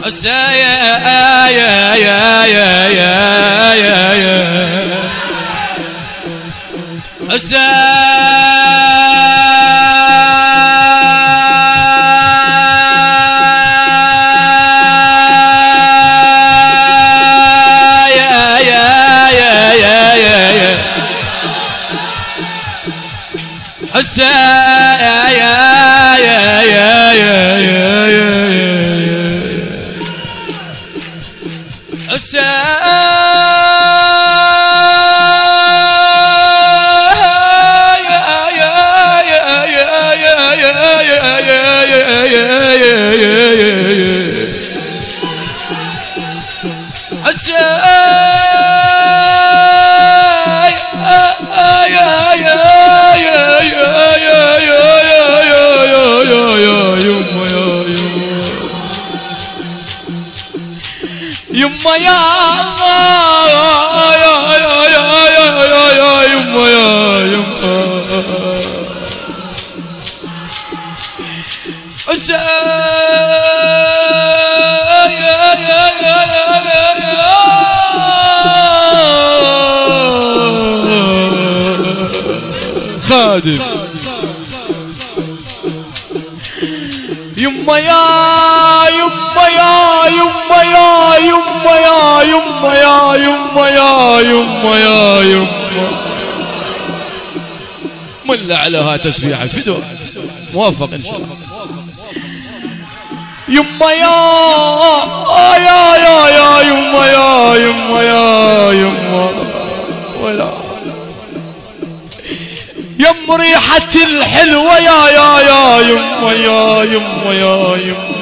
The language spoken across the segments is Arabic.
هسه يا يما يا يما يا يما خادم يما يا يما يا يما يا يما يا يما يا يما يا يما يا يما ملا عليها تسبيحك فدوى موافق ان شاء الله يما يا يما يا يما يا يما ولا يم ريحة الحلوة يا يما يا يما يا يما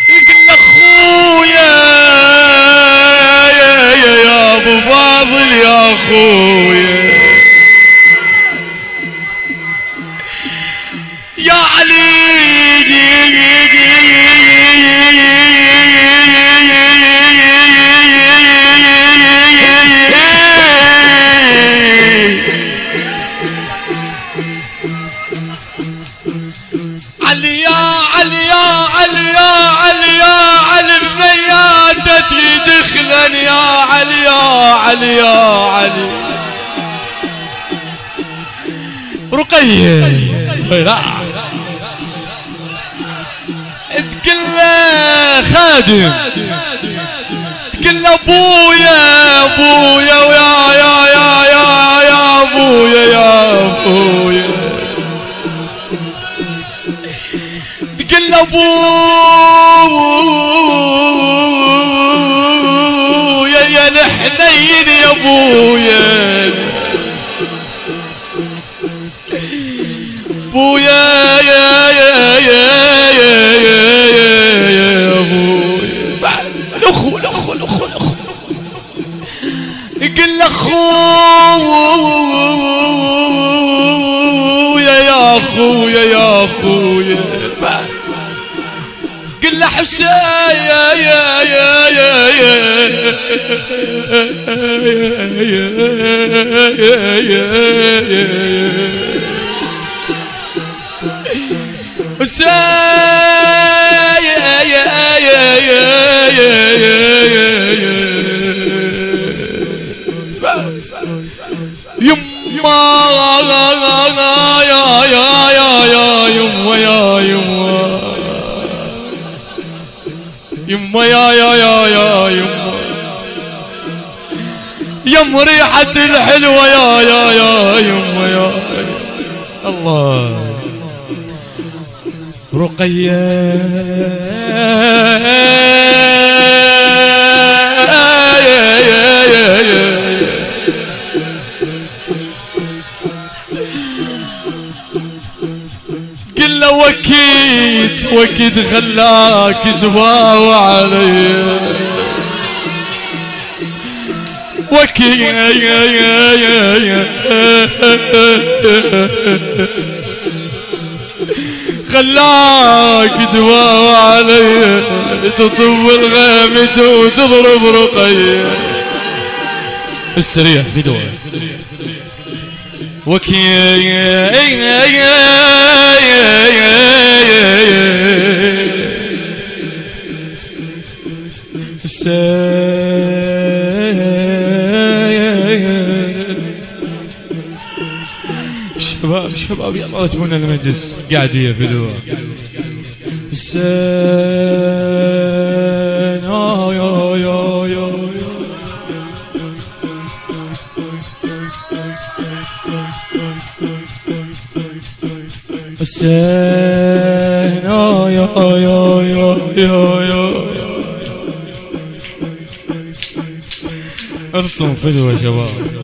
يقول اخويا يا ابو فاضل يا اخويا يا علي علي يا علي يا علي يا علي يا علي البنياتة يدخلن يا علي يا علي يا علي رقية تقول له خادم تقول له ابويا ابويا ويا يا ابويا يا ابويا تقول له ابويا يا الحنين يا ابويا ابويا يا ابويا الاخو يقول له اخويا يا اخويا يا اخويا قل له حسين يما يما يا يما يم ريحة الحلوة يا يما يا الله رقية قل له وكيد خلاك تباوع علي وكيد خلاك تباوع علي تطب الغامت وتضرب رقية استريح بدون وكيد شباب يلا تبون المجلس قاعدية في دوا حسين حسين ارطم فدوة شباب.